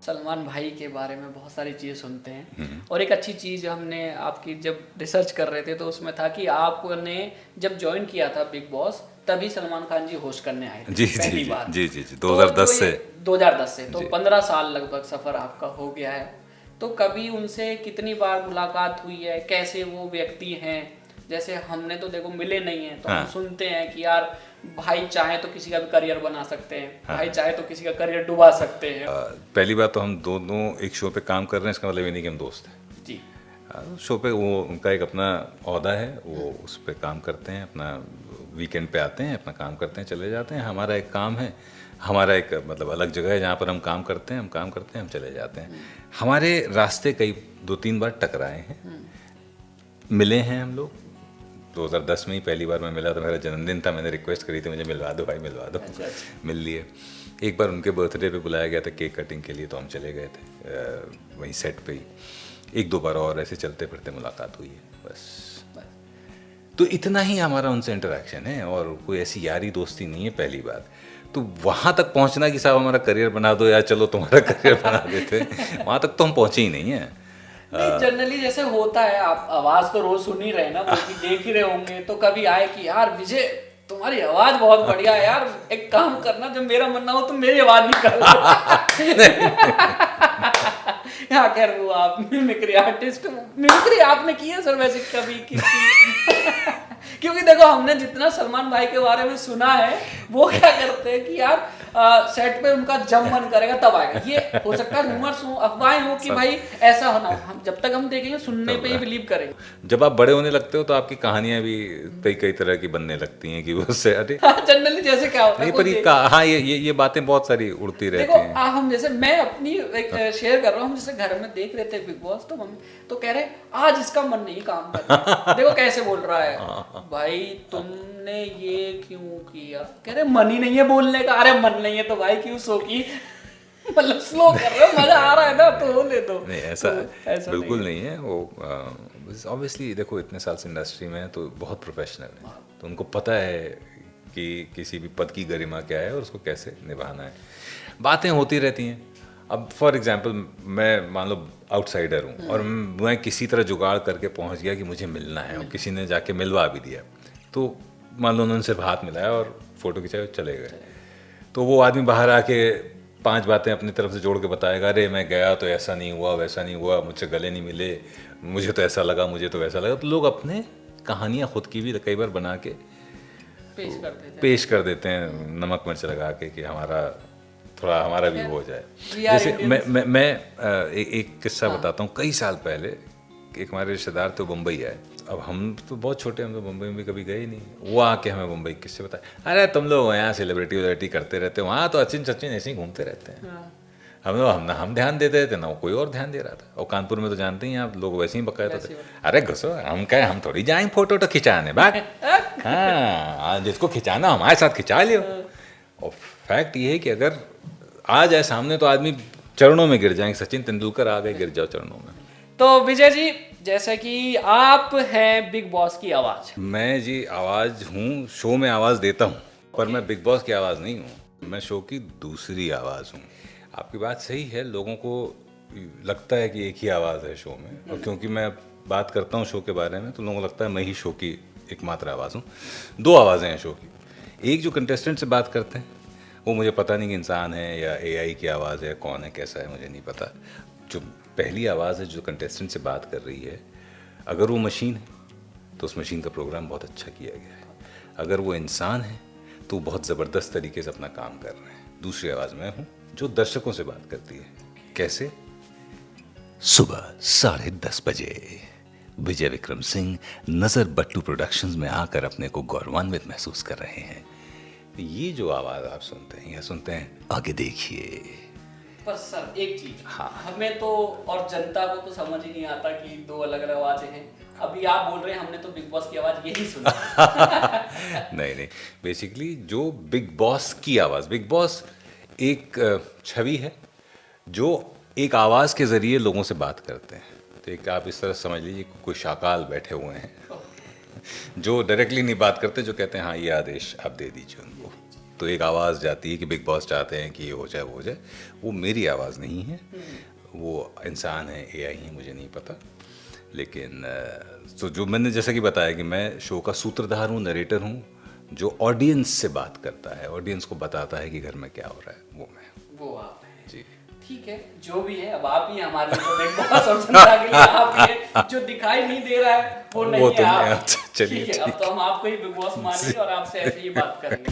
सलमान भाई के बारे में बहुत सारी चीज़ें सुनते हैं और एक अच्छी चीज़ हमने आपकी जब रिसर्च कर रहे थे तो उसमें था कि आपने जब ज्वाइन किया था बिग बॉस तभी सलमान खान जी होस्ट करने आए थे जी पहली जी बार। जी जी जी तो 2010 से 2010 से तो जी। 15 साल लगभग सफ़र आपका हो गया है। तो कभी उनसे कितनी बार मुलाकात हुई है, कैसे वो व्यक्ति हैं? जैसे हमने तो देखो मिले नहीं हैं तो हम हाँ सुनते हैं कि यार भाई चाहे तो किसी का भी करियर बना सकते हैं, हाँ भाई चाहे तो किसी का करियर डुबा सकते हैं। पहली बात तो हम दोनों एक शो पे काम कर रहे हैं, इसका मतलब ये नहीं कि हम दोस्त हैं। जी शो पे वो उनका एक अपना ओहदा है, वो उस पे काम करते हैं, अपना वीकेंड पे आते हैं, अपना काम करते हैं, चले जाते हैं। हमारा एक काम है, हमारा एक मतलब अलग जगह है जहाँ पर हम काम करते हैं, हम चले जाते हैं। हमारे रास्ते कई 2-3 बार टकराए हैं, मिले हैं हम लोग। 2010 में ही पहली बार मैं मिला था, मेरा जन्मदिन था, मैंने रिक्वेस्ट करी थी मुझे मिलवा दो भाई, मिलवा दो। अच्छा। मिल लिए। एक बार उनके बर्थडे पे बुलाया गया था केक कटिंग के लिए, तो हम चले गए थे वहीं सेट पे ही। 1-2 बार और ऐसे चलते फिरते मुलाकात हुई है बस। तो इतना ही हमारा उनसे इंटरेक्शन है और कोई ऐसी यारी दोस्ती नहीं है पहली बात। तो वहाँ तक पहुँचना कि साहब हमारा करियर बना दो या चलो तुम्हारा करियर बना देते, वहाँ तक तो हम पहुँचे ही नहीं हैं। नहीं, जनरली जैसे होता है, आप आवाज तो रोज सुन ही रहे ना, वो भी देख ही रहे होंगे, तो कभी आए कि यार विजय तुम्हारी आवाज बहुत बढ़िया है यार, एक काम करना जब मेरा मन ना हो तुम मेरी आवाज निकाल हाँ खैर वो आप मिमिक्री आर्टिस्ट, मिमिक्री आपने की है सर वैसे कभी किसी क्योंकि देखो हमने जितना सलमान भाई के बारे में सुना है वो क्या करते हैं कि यार सेट पे उनका जब मन करेगा तब आएगा। ये हो सकता है रूमर्स हो, अफवाहें हो कि भाई ऐसा होना हो, हम जब तक हम देखेंगे सुनने पे ही बिलीव करेंगे। जब आप बड़े होने लगते हो तो आपकी कहानियां भी कई कई तरह की बनने लगती हैं कि उससे अरे जनरली जैसे क्या होता है नहीं, पर हाँ ये बातें बहुत सारी उड़ती रहती देखो हैं। हम जैसे मैं अपनी एक शेयर कर रहा हूँ, हम जैसे घर में देख रहे थे बिग बॉस तो हम तो कह रहे आज इसका मन नहीं काम करता देखो कैसे बोल रहा है भाई तुमने ये क्यों किया, कह रहे मन ही नहीं है बोलने का। अरे मन नहीं है तो भाई क्यों सो की मतलब स्लो कर रहे हो, मजा आ रहा है ना तो बोले दो। नहीं ऐसा, तो ऐसा बिल्कुल नहीं है वो। ऑब्वियसली देखो इतने साल से इंडस्ट्री में है तो बहुत प्रोफेशनल है, तो उनको पता है कि किसी भी पद की गरिमा क्या है और उसको कैसे निभाना है। बातें होती रहती हैं। अब फॉर एग्जांपल मैं मान लो आउटसाइडर हूँ और मैं किसी तरह जुगाड़ करके पहुँच गया कि मुझे मिलना है और किसी ने जाके मिलवा भी दिया, तो मान लो उन्होंने सिर्फ हाथ मिलाया और फोटो खिंचाया और चले गए, तो वो आदमी बाहर आके 5 बातें अपनी तरफ से जोड़ के बताएगा, अरे मैं गया तो ऐसा नहीं हुआ वैसा नहीं हुआ, मुझसे गले नहीं मिले, मुझे तो ऐसा लगा, मुझे तो वैसा लगा। तो लोग अपने कहानियाँ खुद की भी कई बार बना के पेश कर देते हैं नमक मिर्च लगा के कि हमारा भी हो जाए। जैसे मैं एक किस्सा बताता हूँ। कई साल पहले एक हमारे रिश्तेदार तो बम्बई आए, अब हम तो बहुत छोटे, हम तो मुंबई में कभी गए ही नहीं। वो आके हमें मुंबई किससे बताए, अरे तुम लोग यहाँ सेलिब्रिटी करते रहते हो, वहाँ तो सचिन ऐसे ही घूमते रहते हैं। हम ध्यान देते रहते ना, कोई और ध्यान दे रहा था। और कानपुर में तो जानते ही आप लोग वैसे ही बकाया थे, अरे घुसो हम थोड़ी जाएंगे फोटो तो खिंचाने बात हाँ जिसको खिंचाना हमारे साथ खिंचा लियो। और फैक्ट ये है कि अगर आ जाए सामने तो आदमी चरणों में गिर जाएंगे। सचिन तेंदुलकर आ गए, गिर जाओ चरणों में। तो विजय जी जैसे कि आप हैं बिग बॉस की आवाज। मैं जी आवाज हूँ, शो में आवाज देता हूँ, पर मैं बिग बॉस की आवाज नहीं हूँ, मैं शो की दूसरी आवाज हूँ। आपकी बात सही है, लोगों को लगता है कि एक ही आवाज है शो में, और क्योंकि मैं बात करता हूँ शो के बारे में तो लोगों को लगता है मैं ही शो की एकमात्र आवाज हूँ। 2 आवाजें हैं शो की। एक जो कंटेस्टेंट से बात करते हैं वो मुझे पता नहीं कि इंसान है या एआई की आवाज़ है, कौन है कैसा है मुझे नहीं पता। जो पहली आवाज़ है जो कंटेस्टेंट से बात कर रही है, अगर वो मशीन है तो उस मशीन का प्रोग्राम बहुत अच्छा किया गया है, अगर वो इंसान है तो बहुत ज़बरदस्त तरीके से अपना काम कर रहे हैं। दूसरी आवाज़ मैं हूँ जो दर्शकों से बात करती है। कैसे? सुबह 10:30 बजे विजय विक्रम सिंह नज़र बट्टू प्रोडक्शंस में आकर अपने को गौरवान्वित महसूस कर रहे हैं। ये जो आवाज़ आप सुनते हैं या सुनते हैं, आगे देखिए। पर सर एक चीज, हाँ, हमें तो और जनता को तो समझ ही नहीं आता कि 2 अलग अलग आवाजें हैं। अभी आप बोल रहे हैं हमने तो बिग बॉस की आवाज यही सुनी नहीं, बेसिकली जो बिग बॉस की आवाज़, बिग बॉस एक छवि है जो एक आवाज़ के ज़रिए लोगों से बात करते हैं। तो एक आप इस तरह समझ लीजिए कोई शाकाल बैठे हुए हैं जो डायरेक्टली नहीं बात करते, जो कहते हैं हाँ ये आदेश आप दे दीजिए उनको। तो एक आवाज़ जाती है कि बिग बॉस चाहते हैं कि ये हो जाए वो हो जाए। वो मेरी आवाज़ नहीं है, वो इंसान है, एआई है, मुझे नहीं पता। लेकिन तो जो मैंने जैसा कि बताया कि मैं शो का सूत्रधार हूँ, नरेटर हूँ, जो ऑडियंस से बात करता है, ऑडियंस को बताता है कि घर में क्या हो रहा है, वो मैं। वो आप हैं। जी ठीक है, जो भी है, अब आप ही हैं हमारे लिए, तो बिग बॉस और जनता के लिए आप ही हैं। जो दिखाई नहीं दे रहा है वो नहीं वो है तो आप। मैं चलिए ठीक है, अब तो हम आपको ही बिग बॉस मानेंगे और आपसे ऐसे ही बात करेंगे।